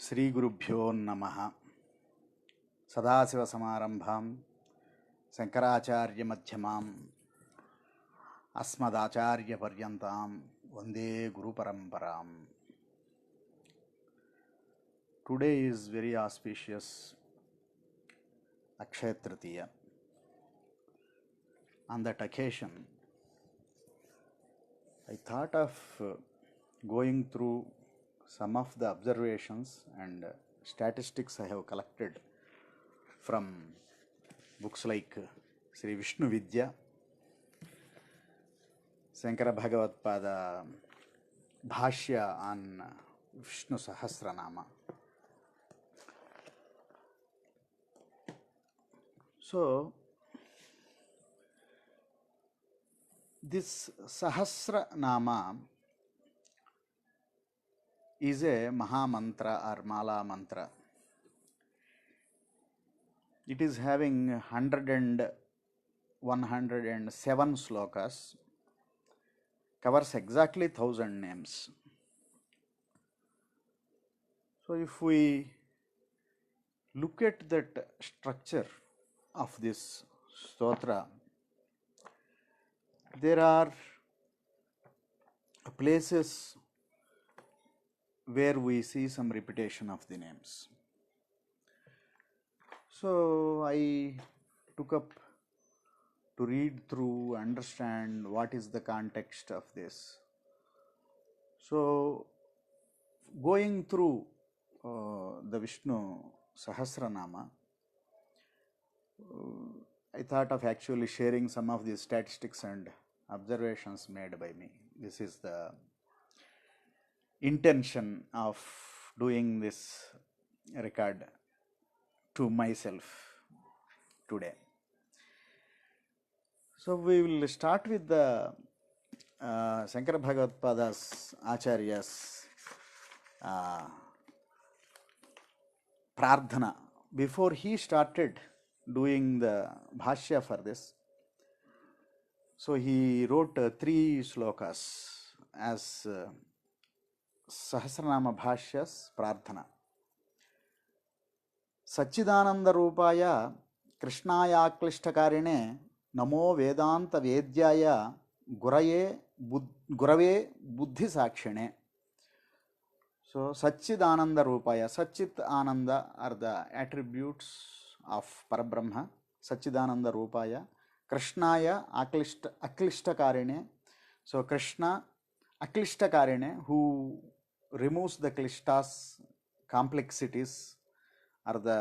శ్రీ గురుభ్యో నమః. సదాశివసమారంభాం శంకరాచార్యమధ్యమాం అస్మదాచార్యపర్యంతాం వందే గురుపరంపరాం. Today is very auspicious Akshaya Tritiya. On that occasion, I thought of going through some of the observations and statistics I have collected from books like Sri Vishnu Vidya, Shankara Bhagavatpada Bhashya on Vishnu Sahasranama. So, this Sahasranama is a Maha Mantra or Mala Mantra. It is having 107 slokas, covers exactly 1000 names. So if we look at that structure of this stotra, there are places where we see some repetition of the names. So I took up to read through, understand what is the context of this. So going through the Vishnu Sahasranama, I thought of actually sharing some of these statistics and observations made by me. This is the intention of doing this record to myself today. So we will start with the Shankara Bhagavatpada's Acharya's Prardhana. Before he started doing the Bhashya for this, so he wrote 3 slokas as Sahasranama Bhashyas Prardhana. Satchidananda Rupaya Krishnaya Klishtakarine Namo Vedanta Vedyaya Gurave Buddhi Sakshine. So Satchidananda Rupaya, Satchit Ananda are the attributes of Parabrahma. Satchidananda Rupaya Krishnaya Aklishtakarine. So Krishna Aklishtakarine, who removes the klishtas, complexities, or the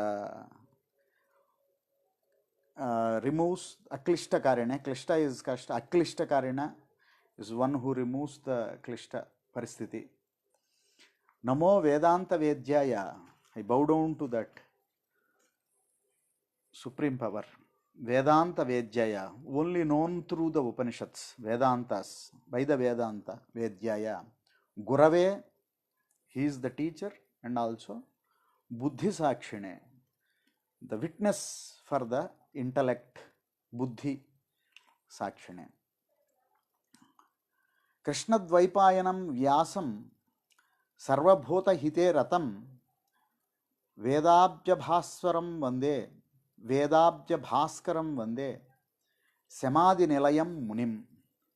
removes Aklishtakarine. Klishta is kashta. Aklishtakarina is one who removes the klishta paristiti. Namo Vedanta Vedyaya, I bow down to that supreme power. Vedanta Vedyaya, only known through the Upanishads, Vedantas, by the Vedanta Vedyaya. Gurave, he is the teacher, and also Buddhi Sakshine, the witness for the intellect, Buddhi Sakshine. Krishna Dvaipayanam Vyasam Sarvabhuta Hite Ratam Vedabja Bhaswaram Vande Vedabja Bhaskaram Vande Samadhi Nilayam Munim.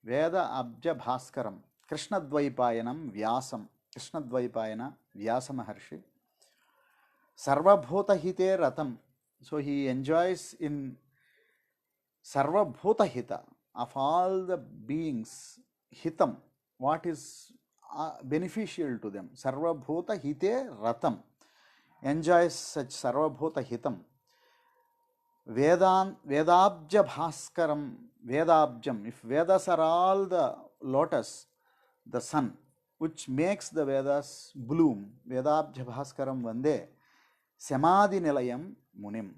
Veda Abja Bhaskaram Krishna Dvaipayanam Vyasam, Krishna Dvaipayana Vyasa Maharshi. Sarvabhuta Hite Ratam, so he enjoys in Sarvabhuta Hita, of all the beings, Hitam, what is beneficial to them. Sarvabhuta Hite Ratam, enjoys such Sarvabhuta Hitam. Vedabja Bhaskaram, Vedabjam, if Vedas are all the lotus, the sun, which makes the Vedas bloom, Vedabja Bhaskaram Vande Samadhi Nilayam Munim.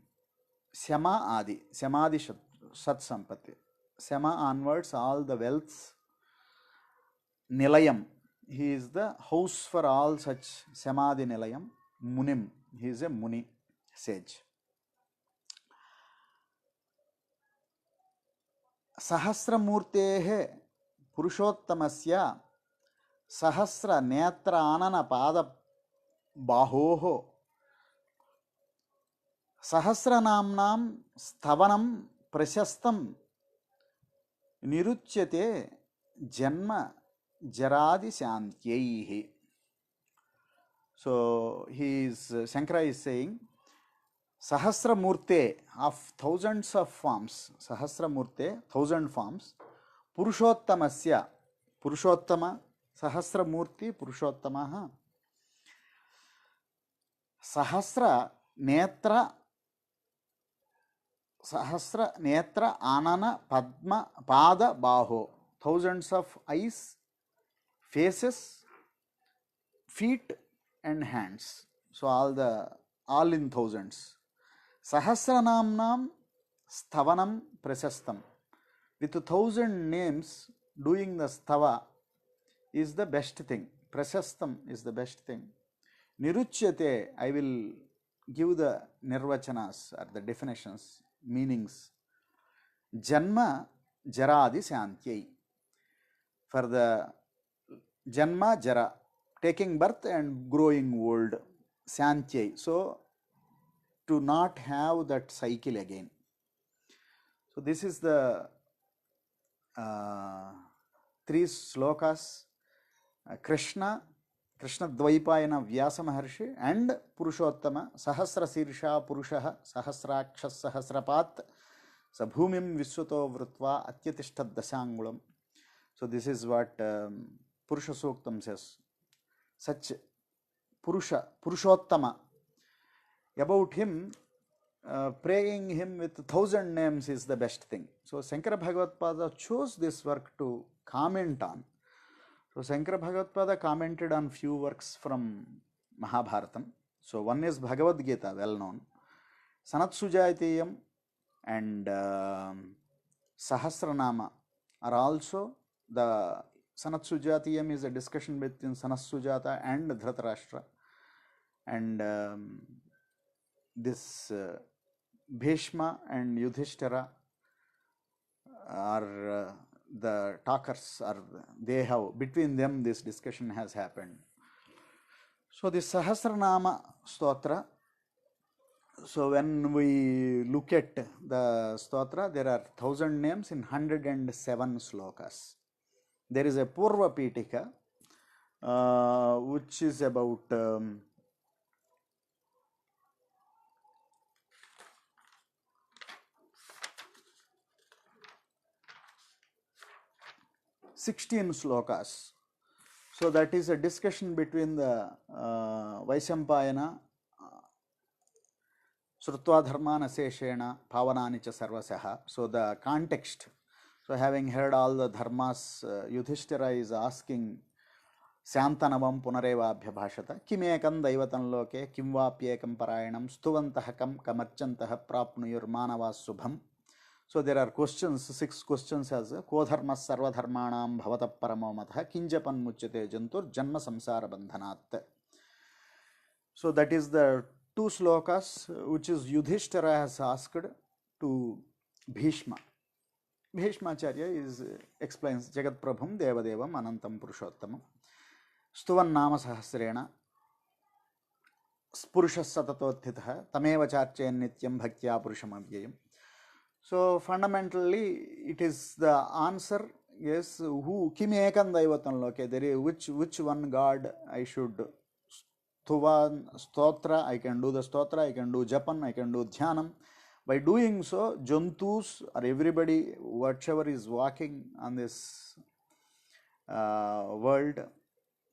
Sama Adi, Samadhi Sat Sampati. Sama onwards, all the wealths. Nilayam, he is the house for all such. Samadhi Nilayam Munim, he is a Muni, sage. Sahasramurtehe Purushottamasya Sahasra Netra Anana Pada bahoho सहस्रनाम्नां स्तवनं प्रशस्तं निरुच्यते जन्म जरादि शान्त्यैः. So Shankara is saying Sahasramurte of thousands of forms, Sahasramurte, 1,000 forms, Purushottamasya, Purushottama, Sahasramurti, Purushottamah, Sahasra Netra, Sahasra Netra Anana Padma Pada Baho, thousands of eyes, faces, feet and hands. So all in thousands. Sahasranamnam Stavanam Prasastam. With 1,000 names, doing the stava is the best thing. Prasastam is the best thing. Niruchyate, I will give the nirvachanas or the definitions, meanings. Janma Jaradi Shantyai. For the Janma Jara, taking birth and growing old. Shantyai. So, to not have that cycle again. So, this is the 3 slokas. Krishna Dvaipayana Vyasa Maharshi and Purushottama Sahasra Sirsha Purushaha Sahasrakshas Sahasrapat Sabhumim Viswato Vrutva Atyatishtat Dasangulam. So this is what Purusha Suktam says. Such Purushottama, about him, praying him with 1,000 names is the best thing. So Shankara Bhagavatpada chose this work to comment on. So Shankara Bhagavatpada commented on few works from Mahabharatam. So one is Bhagavad Gita, well known. Sanatsujayatiyam and Sahasranama are also the Sanatsujatiyam is a discussion between Sanatsujata and Dhritarashtra. And this Bhishma and Yudhishthira are the talkers, or they have, between them this discussion has happened. So this Sahasranama Stotra, so when we look at the Stotra, there are 1,000 names in 107 slokas. There is a Purva Pitika which is about 16 slokas. So that is a discussion between the Vaishampayana, Srutva Dharmana Seshena, Pavanani cha Sarvasaha. So the context. So having heard all the dharmas, Yudhishthira is asking Santanavam Punareva Abhyabhashata, Kimekam Daivatan Loke, Kimvapyekam Parayanam, Stuvantahakam Kamarchantaha Prapnuyur Manavas Subham. So there are questions, 6 questions as Kodharma Sarvadharmanam Bhavata Paramomatha, Kinjapan Muchyate Jantur, Janma Samsara Bandhanat. So that is the 2 slokas which is Yudhishthira has asked to Bhishma. Bhishmacharya explains Jagat Prabhum Devadevam Anantam Purushottamam Stuvan Nama Sahasrena Purushas Satatotthitha Tameva Charchen Nityam Bhaktya Purusham Avyayam. So fundamentally it is the answer, yes, who Kim Ekam Daivatan Loke, there is which one God I should Stotra, I can do the Stotra, I can do Japan, I can do Dhyanam. By doing so, Jantus or everybody, whatever is walking on this world,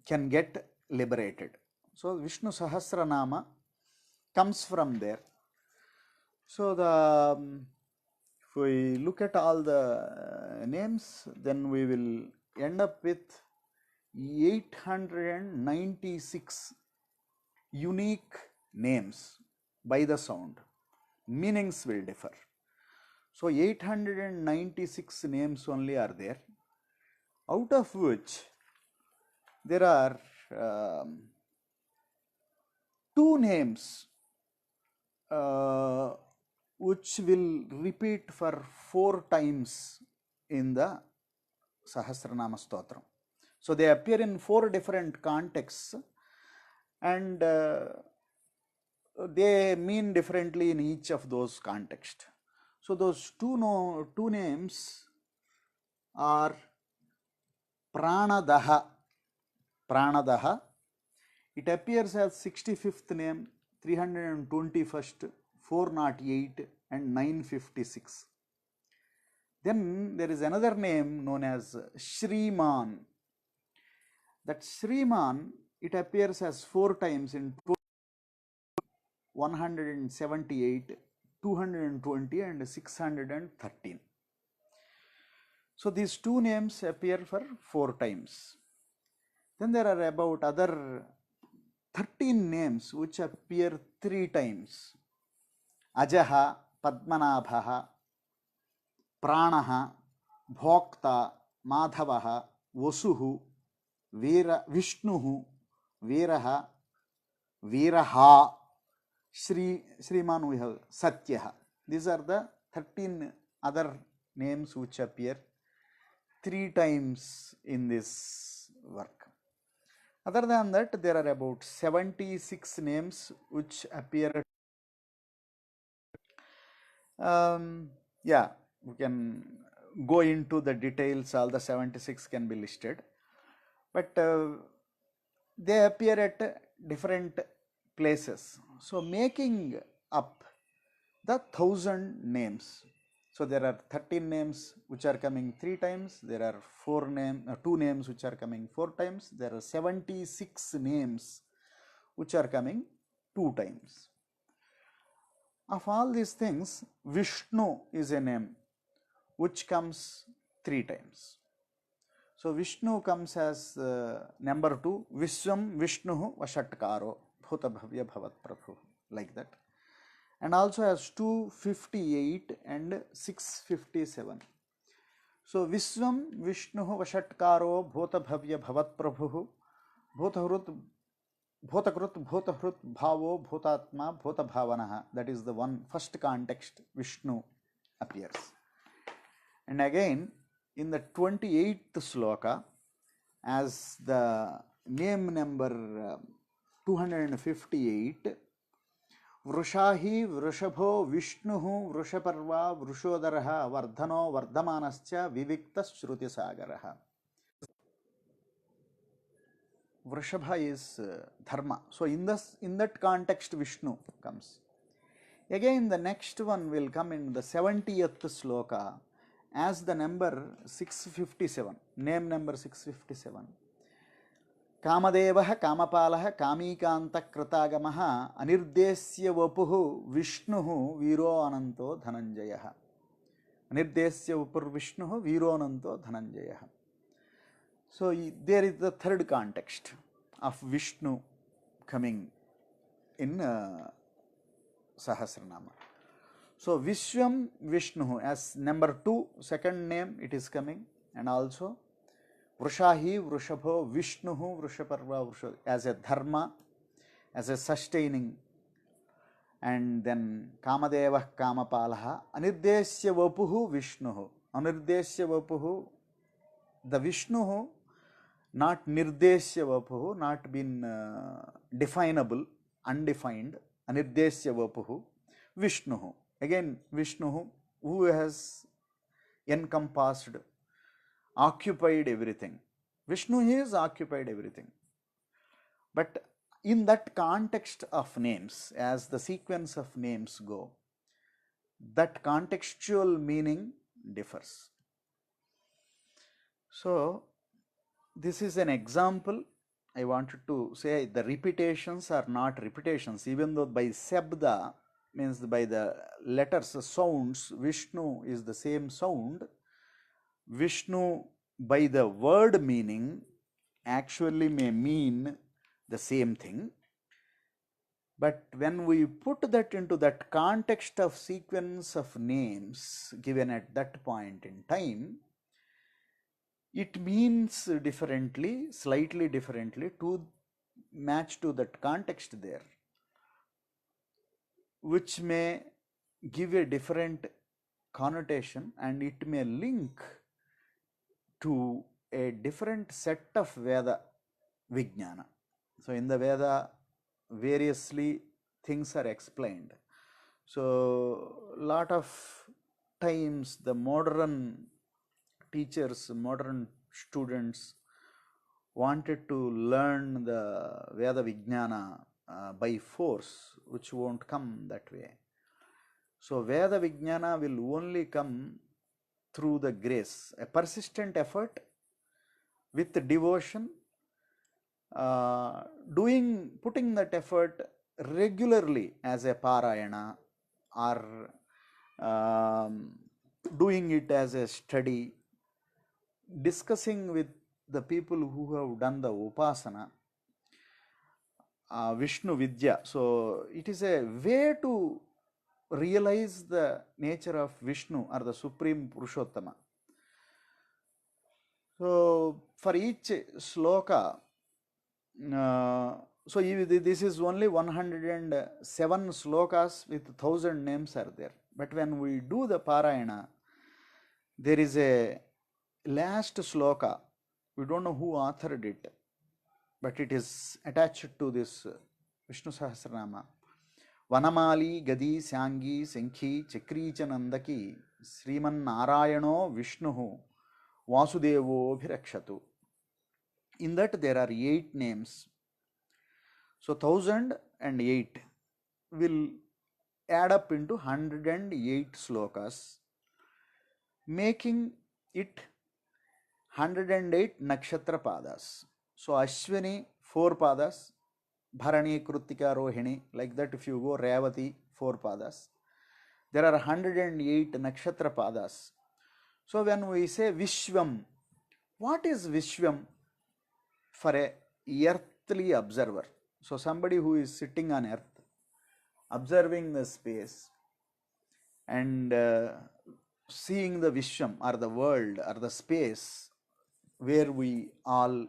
can get liberated. So Vishnu Sahasranama comes from there. So if we look at all the names, then we will end up with 896 unique names by the sound. Meanings will differ. So 896 names only are there, out of which there are 2 names which will repeat for 4 times in the Sahasranama Stotram. So they appear in 4 different contexts, and they mean differently in each of those contexts. So those two names are Pranadaha. Pranadaha. It appears as 65th name, 321st, 408 and 956. Then there is another name known as Shriman. That Shriman, it appears as 4 times in 178, 220 and 613. So these two names appear for 4 times. Then there are about other 13 names which appear 3 times. Ajaha, Padmanabhaha, Pranaha, Bhokta, Madhavaha, Vasuhu, Vishnuhu, Veeraha, Veeraha, Shriman we have Satyaha. These are the 13 other names which appear 3 times in this work. Other than that, there are about 76 names which appear. Yeah, we can go into the details. All the 76 can be listed, but they appear at different places. So making up the 1000 names. So there are 13 names which are coming 3 times. There are 2 names which are coming 4 times. There are 76 names which are coming 2 times. Of all these things, Vishnu is a name which comes 3 times. So Vishnu comes as number 2, Vishwam Vishnu Vashatkaro Bhuta Bhavya Bhavat Prabhu, like that. And also has 258 and 657. So Vishwam Vishnu Vashatkaro Bhuta Bhavya Bhavat Prabhu Bhutahrut Bhutakrut Bhutahrut Bhavo Bhutatma Bhuta Bhavanaha. That is the first context Vishnu appears. And again in the 28th sloka, as the name number 258, Vrushahi Vrushabho Vishnuhu Vrushaparva Vrushodaraha Vardhano Vardhamanascha Vivikta Shruti Sagaraha. Vrushabha is Dharma. So in that context Vishnu comes. Again the next one will come in the 70th sloka as the number 657, name number 657. Kamadevah Kamapalaha Kamikanta Kratagamaha Anirdesya Vapuhu Vishnuhu Viro Ananto Dhananjayaha. Anirdesya Vapur Vishnuhu Viro Ananto Dhananjayaha. So there is the third context of Vishnu coming in Sahasranama. So Vishwam Vishnu as number 2, second name it is coming, and also Vrushahi Vrushabho Vishnuhu Vrushaparva Vrusha as a dharma, as a sustaining, and then Kamadeva Kamapalaha Anirdesya Vapuhu Vishnuhu. Anirdesya Vapuhu, the Vishnuhu, not Nirdesya Vapuhu, not been definable, undefined. Anirdesya Vapuhu Vishnuhu. Again Vishnuhu, who has encompassed, occupied everything. Vishnu is occupied everything. But in that context of names, as the sequence of names go, that contextual meaning differs. So this is an example. I wanted to say the repetitions are not repetitions, even though by Sabda means by the letters, sounds, Vishnu is the same sound. Vishnu by the word meaning actually may mean the same thing. But when we put that into that context of sequence of names given at that point in time, it means differently, slightly differently to match to that context there, which may give a different connotation, and it may link to a different set of Veda Vijnana. So in the Veda variously things are explained. So lot of times the modern teachers, modern students wanted to learn the Veda Vijnana by force, which won't come that way. So Veda Vijnana will only come through the grace, a persistent effort with devotion, putting that effort regularly as a parayana, or doing it as a study, discussing with the people who have done the upasana, Vishnu Vidya. So it is a way to realize the nature of Vishnu or the Supreme Purushottama. So for each sloka, so this is only 107 slokas with 1000 names are there. But when we do the parayana, there is a last sloka. We don't know who authored it, but it is attached to this Vishnu Sahasranama. Vanamali Gadi Syangi Sankhi Chakri Chanandaki Sriman Narayano Vishnuhu Vasudevo Bhirakshatu. In that there are 8 names. So 1008 will add up into 108 slokas, making it 108 nakshatra padas. So Ashwini 4 padas, Bharani, Krutika, Rohini, like that. If you go Revati 4 padas, there are 108 nakshatra padas. So when we say Vishwam, what is Vishwam for a earthly observer? So somebody who is sitting on earth, observing the space and seeing the Vishwam or the world or the space where we all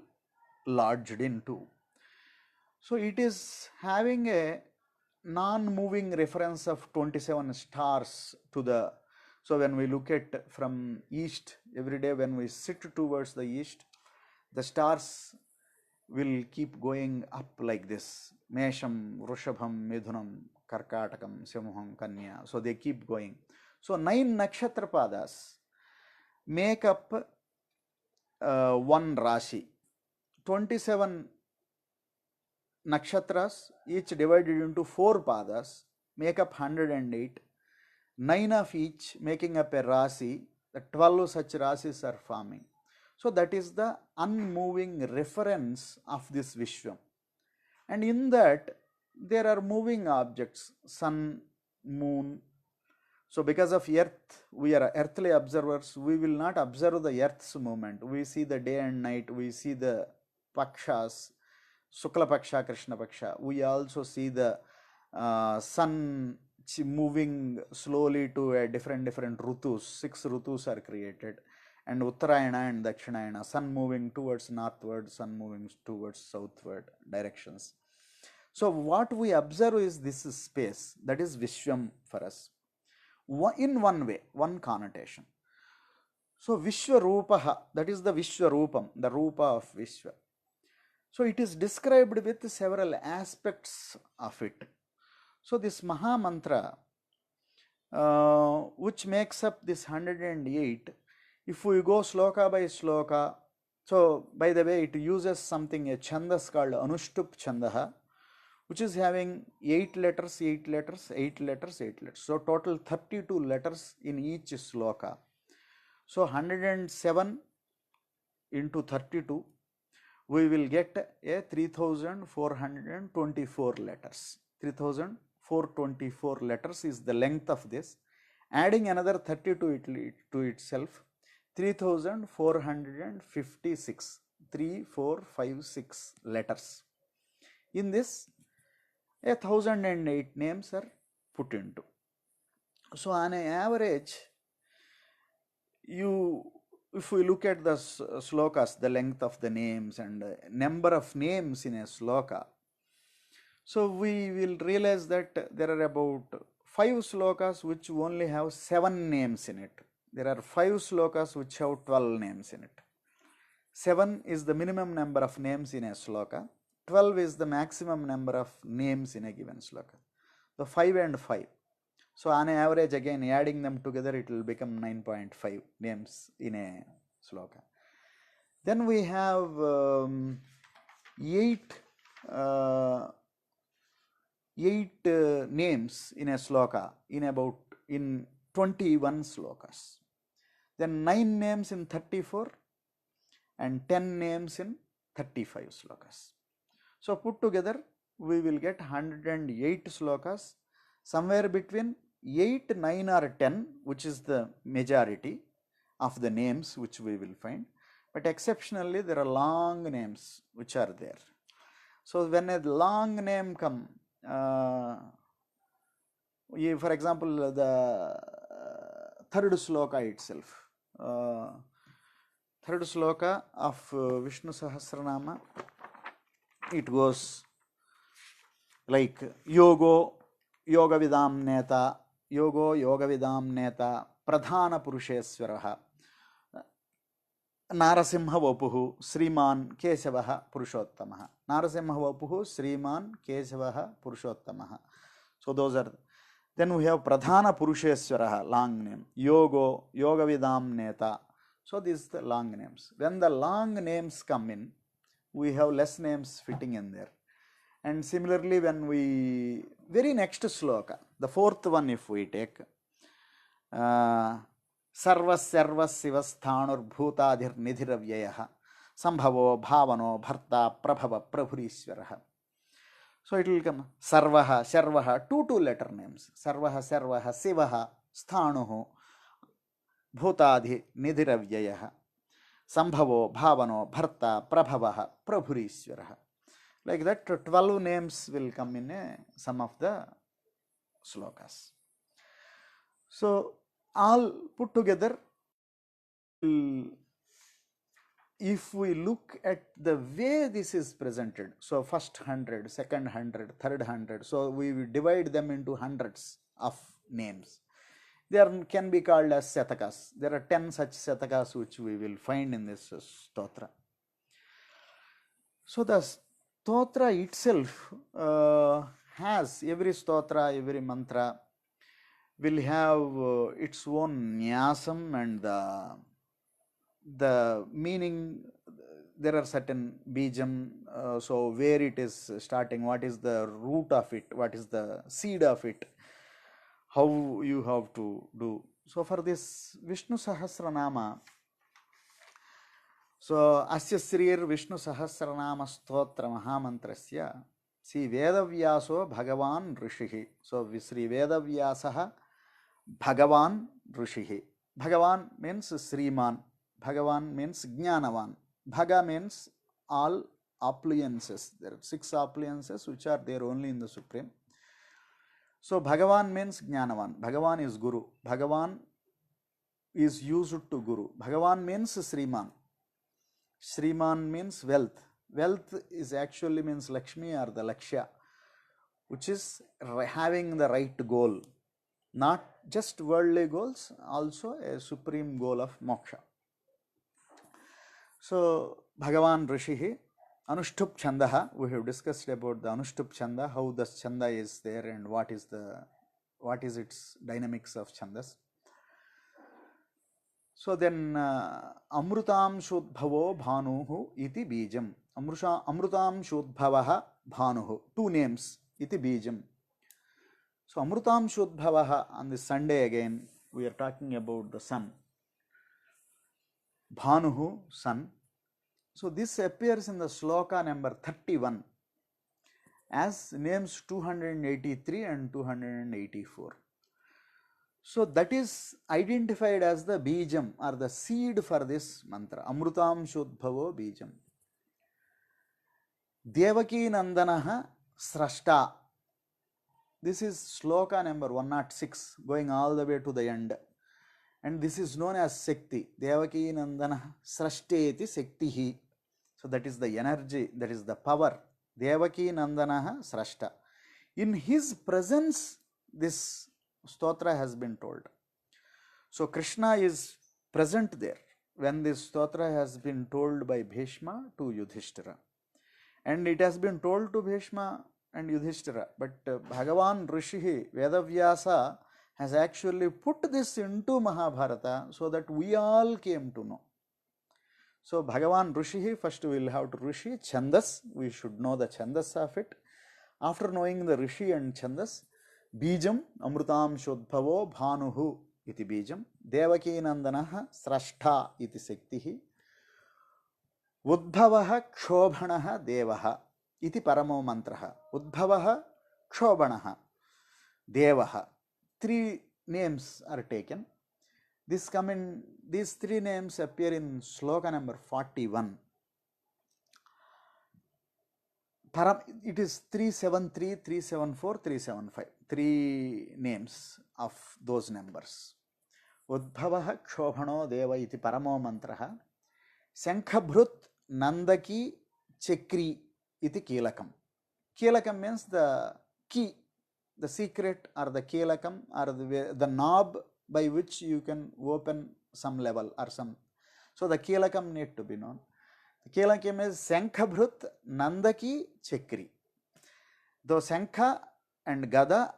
lodged into. So it is having a non-moving reference of 27 stars to the, so when we look at from east, every day when we sit towards the east, the stars will keep going up like this. Mesham, Vrushabham, Midhunam, Karkatakam, Simham, Kanya. So they keep going. So 9 nakshatra padas make up one Rashi. 27 nakshatras, each divided into 4 padas, make up 108. 9 of each making up a Rasi. The 12 such Rasis are forming. So that is the unmoving reference of this Vishwam. And in that there are moving objects, sun, moon. So because of earth, we are earthly observers, we will not observe the earth's movement. We see the day and night, we see the pakshas, Sukla Paksha, Krishna Paksha. We also see the sun moving slowly to a different Rutus. 6 Rutus are created. And Uttarayana and Dakshinayana, sun moving towards northward, sun moving towards southward directions. So what we observe is this space, that is Vishwam for us. In one way, one connotation. So Vishwarupaha, that is the Vishwarupam, the Rupa of Vishwa. So it is described with several aspects of it. So this Maha Mantra, which makes up this 108, if we go sloka by sloka, so by the way, it uses something, a chandas called Anushtup Chandaha, which is having 8 letters, 8 letters, 8 letters, 8 letters. So total 32 letters in each sloka. So 107 into 32, we will get a 3424 letters. 3424 letters is the length of this. Adding another 32 to itself, 3456, 3456 letters. In this, 1008 names are put into. So on an average, if we look at the slokas, the length of the names and number of names in a sloka, so we will realize that there are about 5 slokas which only have 7 names in it. There are 5 slokas which have 12 names in it. 7 is the minimum number of names in a sloka. 12 is the maximum number of names in a given sloka. So 5 and 5. So on an average, again adding them together, it will become 9.5 names in a sloka. Then we have 8 names in a sloka in 21 slokas. Then 9 names in 34 and 10 names in 35 slokas. So put together we will get 108 slokas, somewhere between 8, 9 or 10, which is the majority of the names which we will find, but exceptionally there are long names which are there. So when a long name come, for example, the third sloka itself, third sloka of Vishnu Sahasranama, it goes like yoga vidam neta, yoga vidam neta, pradhana purusheswaraha, Narasimha Vapuhu, Sriman Kesavaha Purushottamaha. Narasimha Vapuhu, Sriman Kesavaha Purushottamaha. So those are. Then we have Pradhana Purusheswaraha, long name. Yoga Vidam Neta. So these are the long names. When the long names come in, we have less names fitting in there. And similarly, when we, very next sloka, the fourth one if we take, सर्वस्यर्वशिवस्थाणुर्भूताधिर निधिरव्ययः संभवो भावनो भर्ता प्रभव प्रभुरीश्वरः. So it will come Sarvaha, Sharvaha, two letter names. Sarvaha, Sarvaha, Sivaha, Sthanuhu, Bhutadhi, Nidhiravyayah, Sambhavo, Bhavano, Bharta, Prabhavaha, Prabhuriswaraha. Like that, 12 names will come in some of the slokas. So all put together, if we look at the way this is presented, so first 100, second 100, third 100, so we will divide them into hundreds of names. There can be called as satakas. There are 10 such satakas which we will find in this stotra. So the stotra itself has, every stotra, every mantra will have its own nyasam and the meaning. There are certain bijam, so where it is starting, what is the root of it, what is the seed of it, how you have to do. So for this Vishnu Sahasranama, so Asya Srir Vishnu Sahasranama Stotra Mahamantrasya Sri Vedavyaso Bhagavan Rishihi. So Sri Vedavyasaha Bhagavan Rishihi. Bhagavan means Sriman. Bhagavan means Jnanavan. Bhaga means all appliances. There are 6 appliances which are there only in the Supreme. So Bhagavan means Jnanavan. Bhagavan is Guru. Bhagavan is used to Guru. Bhagavan means Sriman. Sriman means wealth. Wealth is actually means Lakshmi or the Lakshya, which is having the right goal. Not just worldly goals, also a supreme goal of moksha. So Bhagavan Rishihi, Anushtup Chandaha, we have discussed about the Anushtup Chanda, how the Chanda is there and what is its dynamics of Chandas. So then Amrutam Shodbhavo Bhanuhu iti Bijam. Amrutam Shodbhavaha Bhanuhu. 2 names iti Bijam. So Amrutam Shodbhavaha, on this Sunday again, we are talking about the sun. Bhanuhu, sun. So this appears in the sloka number 31 as names 283 and 284. So that is identified as the bijam or the seed for this mantra. Amrutam Shodbhavo bijam. Devaki Nandanaha Srashta. This is sloka number 106, going all the way to the end. And this is known as Shakti. Devaki Nandana Srashteti Shaktihi. So that is the energy, that is the power. Devaki Nandana Srashta. In his presence, this stotra has been told. So Krishna is present there when this stotra has been told by Bhishma to Yudhishthira. And it has been told to Bhishma and Yudhishthira, but Bhagavan Rishi Vedavyasa has actually put this into Mahabharata so that we all came to know. So Bhagavan Rishi, first we will have to Rishi, Chandas, we should know the Chandas of it. After knowing the Rishi and Chandas, Bijam Amrutam Shodbhavo Bhanuhu iti Bijam, Devaki Nandanaha Srashta iti Sektihi, Udbhavaha Kshobhanaha Devaha iti Paramo Mantraha. Udbhavaha Kshobhanaha Devaha. Three names are taken. These three names appear in sloka number 41. It is 373, 374, 375. Three names of those numbers. Udbhavaha Kshobhano Deva iti Paramo Mantraha. Shankhabhrut Nandaki Chakri iti Kilakam. Kilakam means the key, the secret, or the Kilakam, or the knob by which you can open some level or some. So the Kilakam need to be known. The Kilakam is Shankhabhrut Nandaki Chakri. Though Shankha and Gada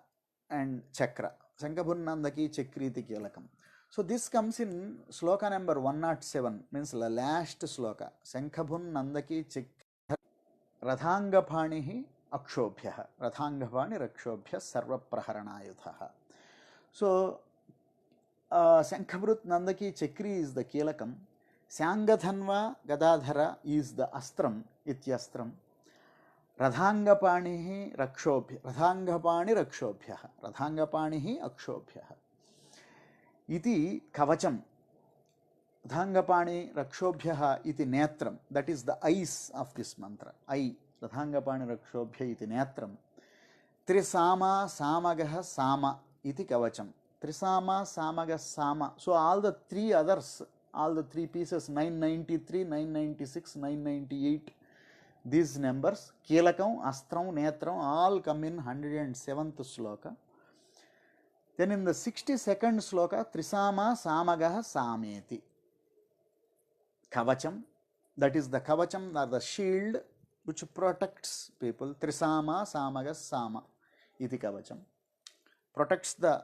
and Chakra. Shankhabhrut Nandaki Chakri iti Kilakam. So this comes in sloka number 107, means the last sloka. Shankhabhun Nandaki Chakra Rathangapanihi Akshobhyaha. Rathangapani Rakshobhya Sarva Praharanayuthaha. So Shankhabhrut Nandaki Chakri is the Kilakam. Syangathanva Gadadhara is the Astram, Ityastram. Radhangapanihi Rakshobhya. Radhangapani Rakshobhyaha. Radhangapanihi Akshobhyaha. Iti Kavacham. Radhangapani Rakshobhyaha iti Netram. That is the eyes of this mantra. Eye. Radhangapani Rakshobhya iti Netram. Trisama Samagaha Sama iti Kavacham. Trisama Samaga Sama. So all the three others, all the three pieces, 993, 996, 998, these numbers, Kilakam, Astram, Netram, all come in 107th sloka. Then in the 62nd sloka, Trisama Samagaha Sameti. Kavacham, that is the Kavacham or the shield which protects people. Trisama Samaga Sama iti Kavacham. Protects the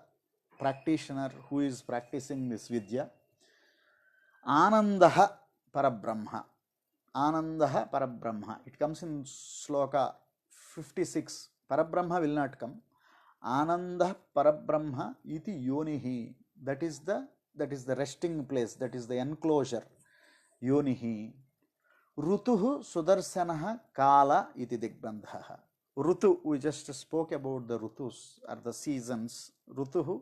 practitioner who is practicing this Vidya. Anandaha Parabrahma. Anandaha Parabrahma. It comes in sloka 56. Parabrahma will not come. Ananda Parabrahma iti Yonihi. That is the resting place, that is the enclosure. Yonihi. Rutuhu Sudarsanaha Kala iti Digbandhaha. Rutu, we just spoke about the Rutus or the seasons. Rutuhu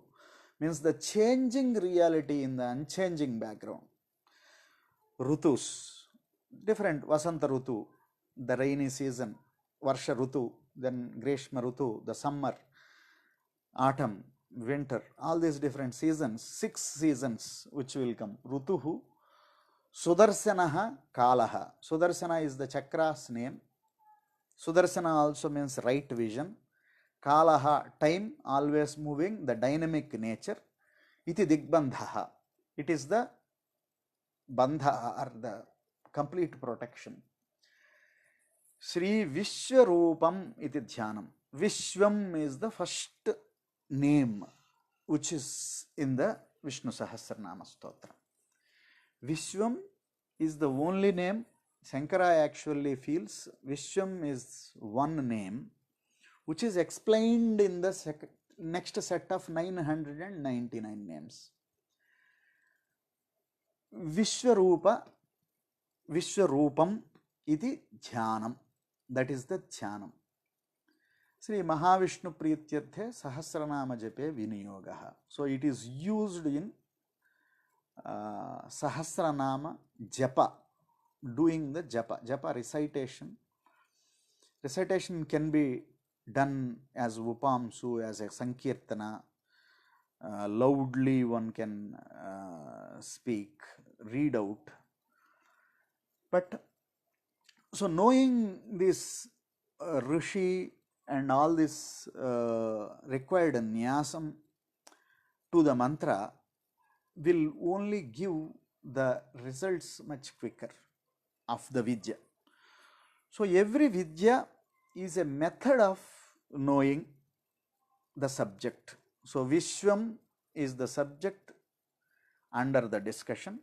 means the changing reality in the unchanging background. Rutus, different. Vasanta Rutu, the rainy season. Varsha Rutu, then Greshma Rutu, the summer. Autumn, winter, all these different seasons, 6 seasons which will come. Rutuhu, Sudarsanaha Kalaha. Sudarsana is the chakra's name. Sudarsana also means right vision. Kalaha, time, always moving, the dynamic nature. Iti Digbandhaha. It is the bandha or the complete protection. Sri Vishwarupam iti Dhyanam. Vishwam is the first name which is in the Vishnu Sahasranama Stotra. Vishwam is the only name. Shankara actually feels Vishwam is one name which is explained in the next set of 999 names. Vishwarupa, Vishwarupam iti Dhyanam. That is the Dhyanam. Sri Mahavishnu Prityarthe Sahasranama Jape Viniyogaha. So it is used in Sahasranama Japa, doing the Japa. Japa recitation. Recitation can be done as Upamsu, as a Sankirtana. Loudly one can speak, read out. But so knowing this Rishi and all this required nyasam to the mantra will only give the results much quicker of the Vidya. So every vidya is a method of knowing the subject. So Vishwam is the subject under the discussion.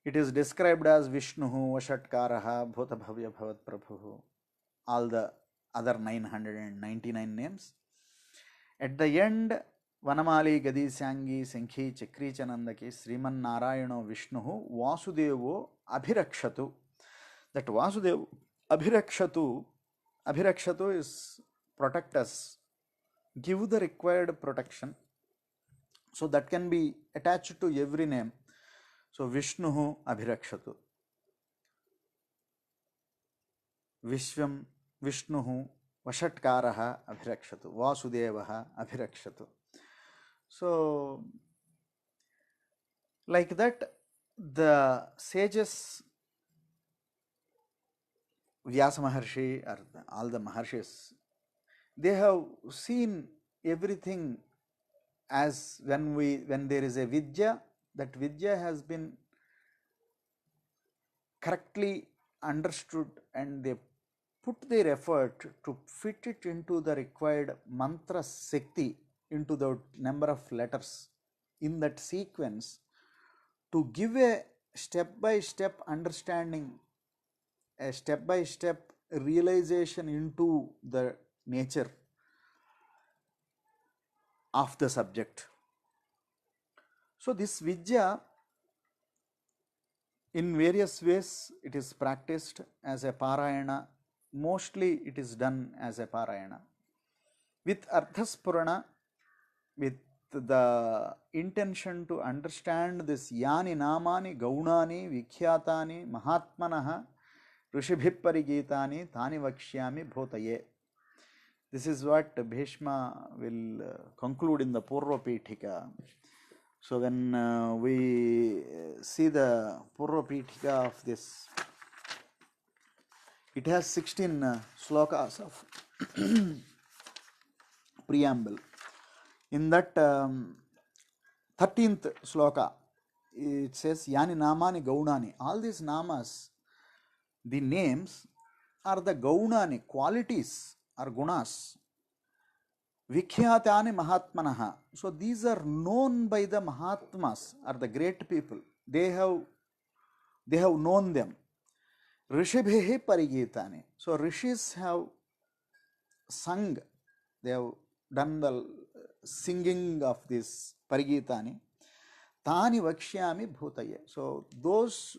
It is described as Vishnuhu, Vashatkaraha, Bhutabhavya Bhavat Prabhu, all the other 999 names. At the end, Vanamali, Gadi, Sangi, Sankhi, Chakri, Chanandaki, Sriman Narayano, Vishnuhu, Vasudevo, Abhirakshatu. That Vasudev, Abhirakshatu is protect us, give the required protection. So that can be attached to every name. So Vishnuhu Abhirakshatu, Vishwam, Vishnuhu, Vashatkaraha Abhirakshatu, Vasudevaha Abhirakshatu. So like that, the sages, Vyasa Maharshi or all the Maharshis, they have seen everything as when there is a Vidya, that Vidya has been correctly understood and they put their effort to fit it into the required mantra Shakti, into the number of letters in that sequence, to give a step-by-step understanding, a step-by-step realization into the nature of the subject. So this Vidya, in various ways it is practiced as a Parayana. Mostly it is done as a Parayana with Arthaspurana, with the intention to understand this Yani Namani Gaunani Vikhyatani Mahatmanaha Rishibhip Parigitani Tani Vakshyami Bhotaye. This is what Bhishma will conclude in the Purva Pithika. So when we see the Purva Pithika of this, it has 16 slokas of preamble. In that 13th sloka, it says Yani Namani Gaunani. All these namas, the names, are the Gaunani, qualities or gunas. Vikhyatani Mahatmanaha. So these are known by the Mahatmas or the great people. They have known them. Rishibhehi Parigitani. So rishis have sung, they have done the singing of this Parigitani. Tani Vakshyami Bhutaye. So those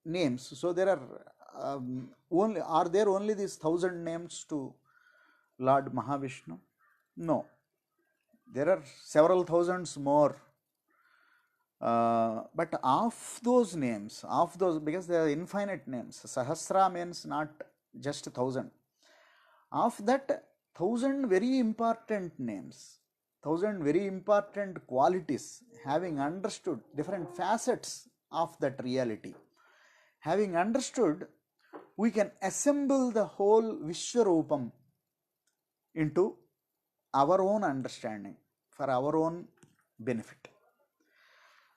names, so there are only these 1,000 names to Lord Mahavishnu? No, there are several thousands more. But of those names, because they are infinite names, Sahasra means not just 1,000. Of that 1,000 very important names, 1,000 very important qualities, having understood different facets of that reality, having understood, we can assemble the whole Vishwarupam into our own understanding for our own benefit.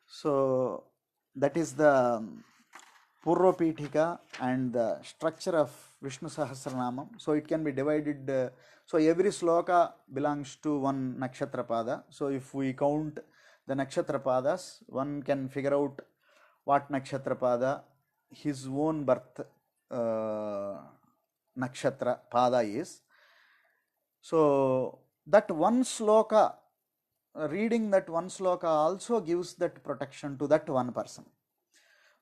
So that is the Purva Pithika and the structure of Vishnu Sahasranamam. So it can be divided, so every sloka belongs to one nakshatra pada. So if we count the nakshatra padas, one can figure out what nakshatra pada his own birth nakshatra pada is. So that one sloka, reading that one sloka also gives that protection to that one person.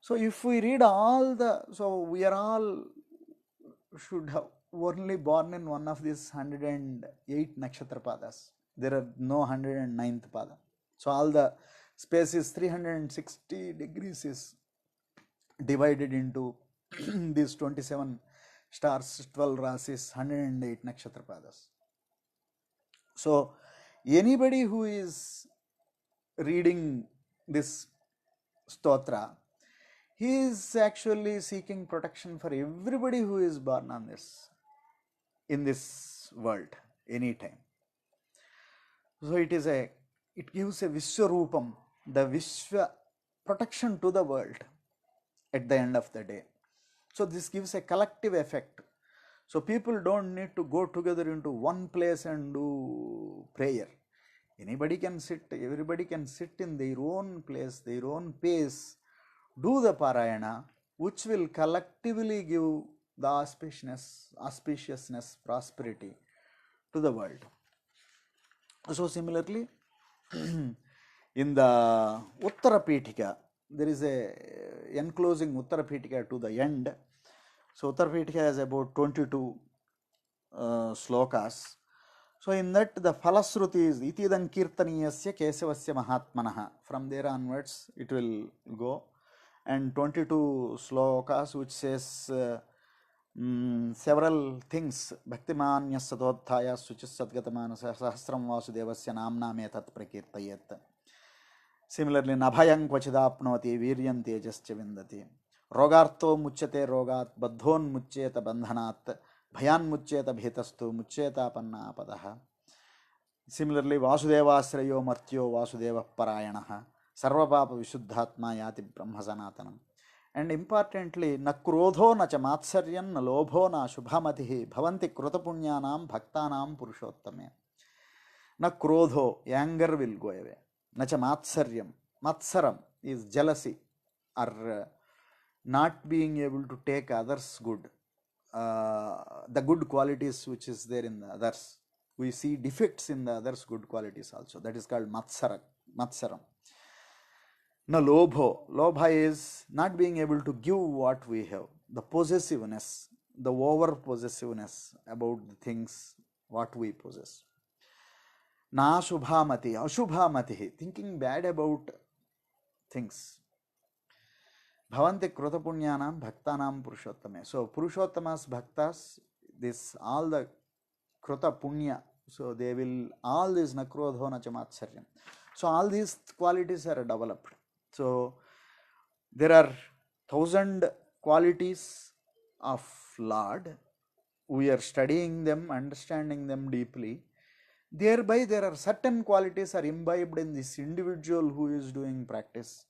So if we read all so we are all should have only born in one of these 108 nakshatra padas. There are no 109th pada. So all the space is 360 degrees is divided into these 27 stars, 12 rasis, 108 nakshatra padas. So anybody who is reading this stotra, he is actually seeking protection for everybody who is born on this, in this world, anytime. So it gives a Vishwarupam, the Vishwa protection to the world at the end of the day. So this gives a collective effect. So people don't need to go together into one place and do prayer. Anybody can sit, everybody can sit in their own place, their own pace, do the parayana, which will collectively give the auspiciousness, prosperity to the world. So similarly, in the Uttara Pitika, there is a enclosing Uttara Pitika to the end. So Uttara Pitika has about 22 slokas. So in that the Falasruti is Itidam Kirtaniyasya Kesavasya Mahatmanaha. From there onwards it will go. And 22 slokas which says several things. Bhaktimanya Sadodhaya Suchis Sadgatamanasa Sahasram Vasudevasya Namna Metat Prakirtayat. Similarly, Nabhayam Kvachidapnoti Viryam Tejascha Vindati. Rogartho Muchate Rogat Badhon Mucheta Bandhanat. Bhayan Mucheta Bhetastu Mucheta Panna Padaha. Similarly, Vasudevasrayo Martyo Vasudeva Parayanaha. Sarvapapa Vishuddhatma Yati Brahmasanatanam. And importantly, na krodho na cha matsaryam na lobho na shubhamatihi bhavanti krutapunyanam bhaktanam purushottame. Na krodho, anger will go away. Na cha matsaryam. Matsaram is jealousy or not being able to take others' good. The good qualities which is there in the others. We see defects in the others' good qualities also. That is called matsaram. Na lobho. Lobha is not being able to give what we have. The possessiveness, the over possessiveness about the things what we possess. Na shubhamati, ashubhamati, thinking bad about things. Bhavanti krutapunyanam bhaktanam purushottame. So Purushottamas bhaktas, this all the kruta punya, so they will, all this nakrodho na chamatsaryam. So all these qualities are developed. So there are 1,000 qualities of Lord. We are studying them, understanding them deeply. Thereby there are certain qualities are imbibed in this individual who is doing practice.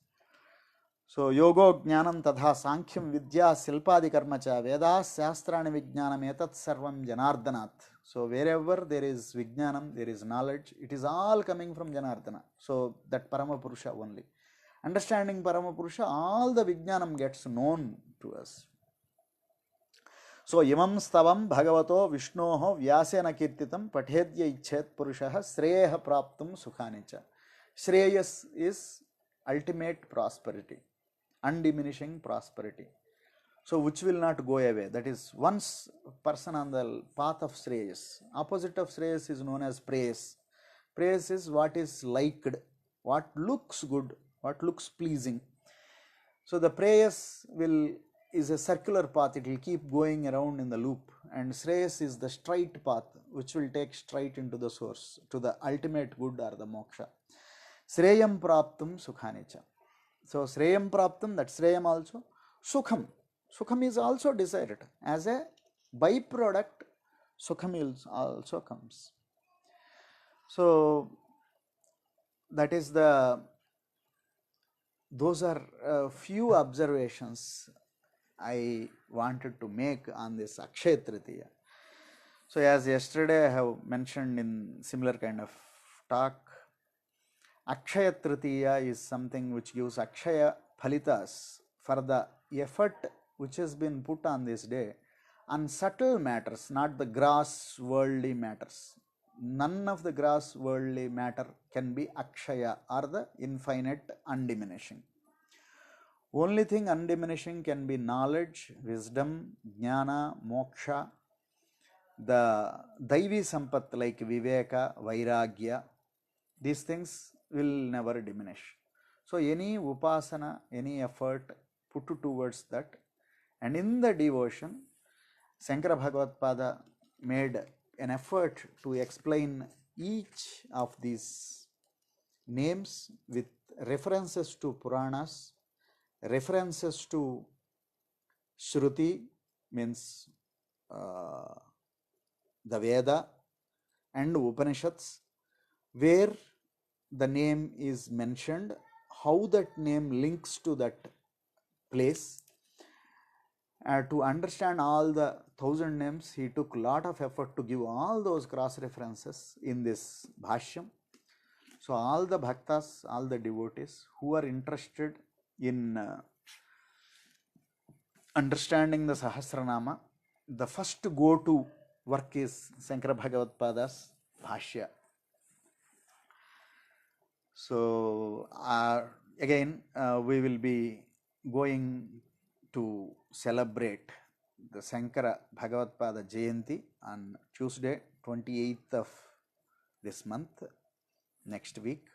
So yogo jnanam tadha sankhya vidya silpadi karmacha vedas shastrani vijnanam etat sarvam janardanat. So wherever there is vijnanam, there is knowledge, it is all coming from Janardana. So that Parama Purusha only. Understanding Parama Purusha, all the Vijnanam gets known to us. So imam stavam bhagavato vishnoho vyasena kirtitam patedya ichet purushaha sreha praptum sukhanicha. Shreyas is ultimate prosperity, undiminishing prosperity. So which will not go away. That is, once person on the path of Shreyas. Opposite of Shreyas is known as praise. Praise is what is liked, what looks good, what looks pleasing. So the prayas is a circular path, it will keep going around in the loop, and Shreyas is the straight path which will take straight into the source, to the ultimate good or the moksha. Shreyam praptum sukhanicha. So Shreyam praptum, that Shreyam also. Sukham. Sukham is also desired. As a byproduct, Sukham also comes. So that is those are a few observations I wanted to make on this Akshaya Tritiya. So as yesterday I have mentioned in similar kind of talk, Akshaya Tritiya is something which gives Akshaya Phalitas for the effort which has been put on this day on subtle matters, not the gross worldly matters. None of the gross worldly matter can be Akshaya or the infinite undiminishing. Only thing undiminishing can be knowledge, wisdom, jnana, moksha, the Daivi Sampat like Viveka, Vairagya. These things will never diminish. So any upasana, any effort put towards that, and in the devotion, Shankara Bhagavad-pada made an effort to explain each of these names with references to Puranas, references to Shruti, means the Veda and Upanishads, where the name is mentioned, how that name links to that place, To understand all the 1000 names, he took a lot of effort to give all those cross references in this Bhashyam. So all the bhaktas, all the devotees who are interested in understanding the Sahasranama, the first go-to work is Shankara Bhagavatpada's Bhashya. So again, we will be going to celebrate the Shankara Bhagavatpada Jayanti on Tuesday, 28th of this month, next week.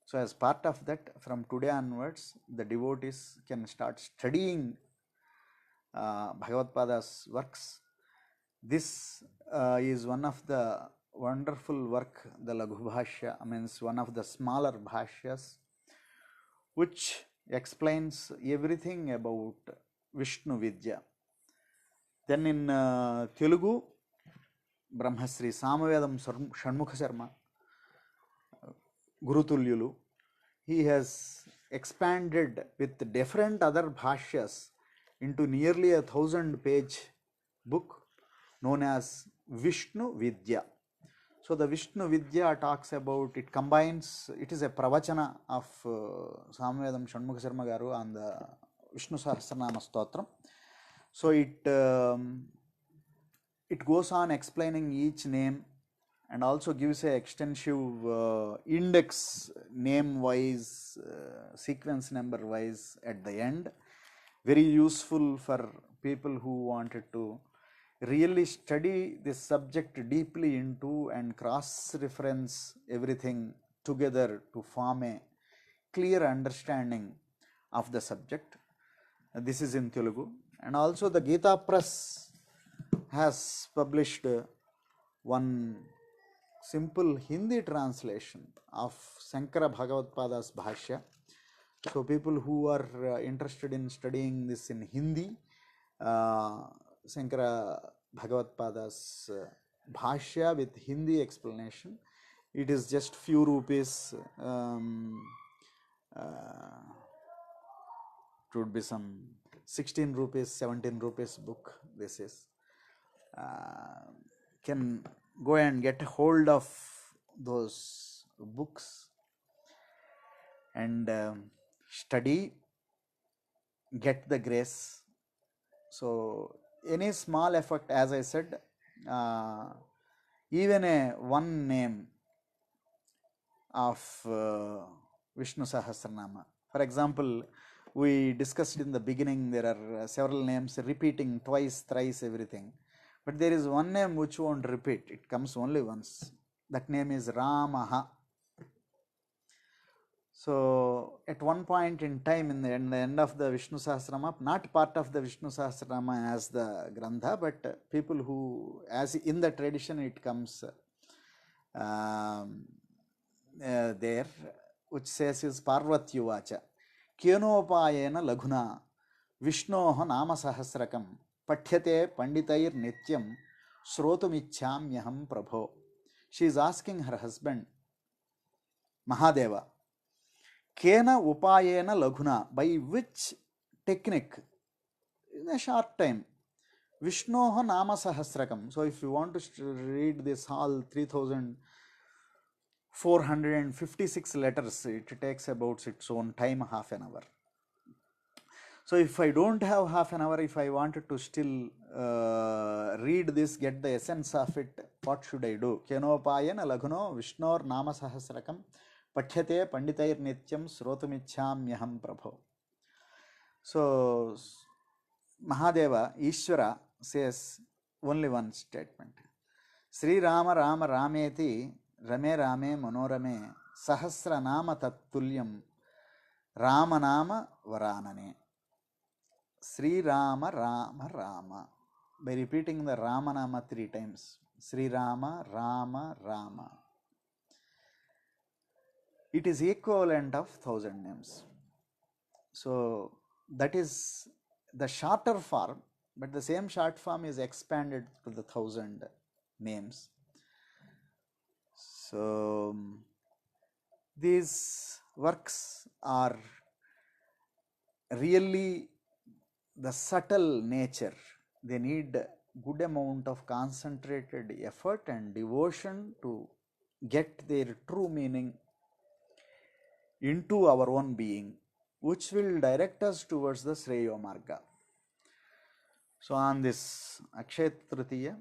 So as part of that, from today onwards, the devotees can start studying Bhagavatpada's works. This is one of the wonderful work, the Laghu Bhashya, means one of the smaller bhashyas, which explains everything about Vishnu Vidya. Then in Telugu, Brahmasri Samavedam Shanmukha Sharma, Gurutulyulu, he has expanded with different other bhashyas into nearly 1000-page book known as Vishnu Vidya. So the Vishnu Vidya talks about, it combines, it is a pravachana of Samavedam Shanmukha Sharma Garu on the Vishnu Sahasranama Stotram. So it goes on explaining each name and also gives a extensive index name wise, sequence number wise at the end. Very useful for people who wanted to really study this subject deeply into and cross reference everything together to form a clear understanding of the subject. This is in Telugu. And also the Gita Press has published one simple Hindi translation of Shankara Bhagavatpada's Bhashya. So people who are interested in studying this in Hindi, Shankara Bhagavatpada's Bhashya with Hindi explanation, it is just few rupees. It would be some 16 rupees, 17 rupees book. This is can go and get hold of those books and study, get the grace. So any small effort, as I said, even a one name of Vishnu Sahasranama. For example, we discussed in the beginning, there are several names repeating twice, thrice, everything. But there is one name which won't repeat, it comes only once. That name is Ramaha. So at one point in time, in the end of the Vishnu Sahasranama, not part of the Vishnu Sahasranama as the Grantha, but people who, as in the tradition it comes there, which says is Parvatyuvacha, Kenopayena Laghuna Vishnoha Nama Sahasrakam Pathyate Panditair Nityam Shrotumichhamyaham Prabho. She is asking her husband, Mahadeva, Kena Upayena Laghuna, by which technique, in a short time, Vishnoha Nama Sahasrakam. So if you want to read this all 3456 letters, it takes about its own time, half an hour. So if I don't have half an hour, if I wanted to still read this, get the essence of it, what should I do? Kenopayena Laghuno Vishnor Nama Sahasrakam Pathyate Panditair Nityam Srotumichhamyaham Prabho. So Mahadeva, Ishvara, says only one statement. Sri Rama Rama Rameti Rame Rame Manorame Sahasra Nama Tattulyam Rama Nama Varanane. Sri Rama Rama Rama. By repeating the Rama Nama 3 times. Sri Rama Rama Rama. It is equivalent of 1000 names. So that is the shorter form, but the same short form is expanded to the 1000 names. So these works are really the subtle nature. They need good amount of concentrated effort and devotion to get their true meaning into our own being, which will direct us towards the Shreyo Marga. So on this Akshaya Tritiya,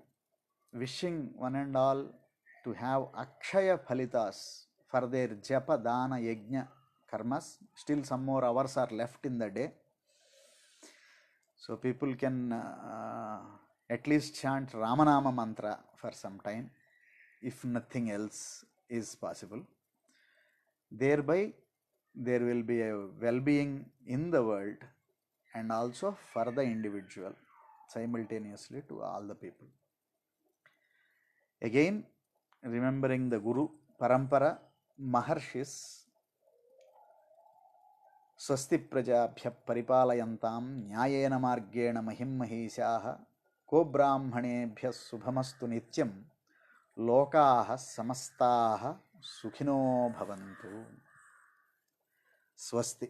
wishing one and all to have Akshaya Phalitas for their Japa, Dana, Yajna, Karmas. Still some more hours are left in the day. So people can at least chant Ramanama mantra for some time, if nothing else is possible. Thereby there will be a well-being in the world and also for the individual, simultaneously to all the people. Again, remembering the Guru Parampara, Maharshis, స్వస్తి ప్రజాభ్య పరిపాలయంతాం న్యాయేన మార్గేణ మహిం మహీశాః గోబ్రాహ్మణేభ్యః శుభమస్తు నిత్యం లోకాః సమస్తాః సుఖినో భవంతు. స్వస్తి.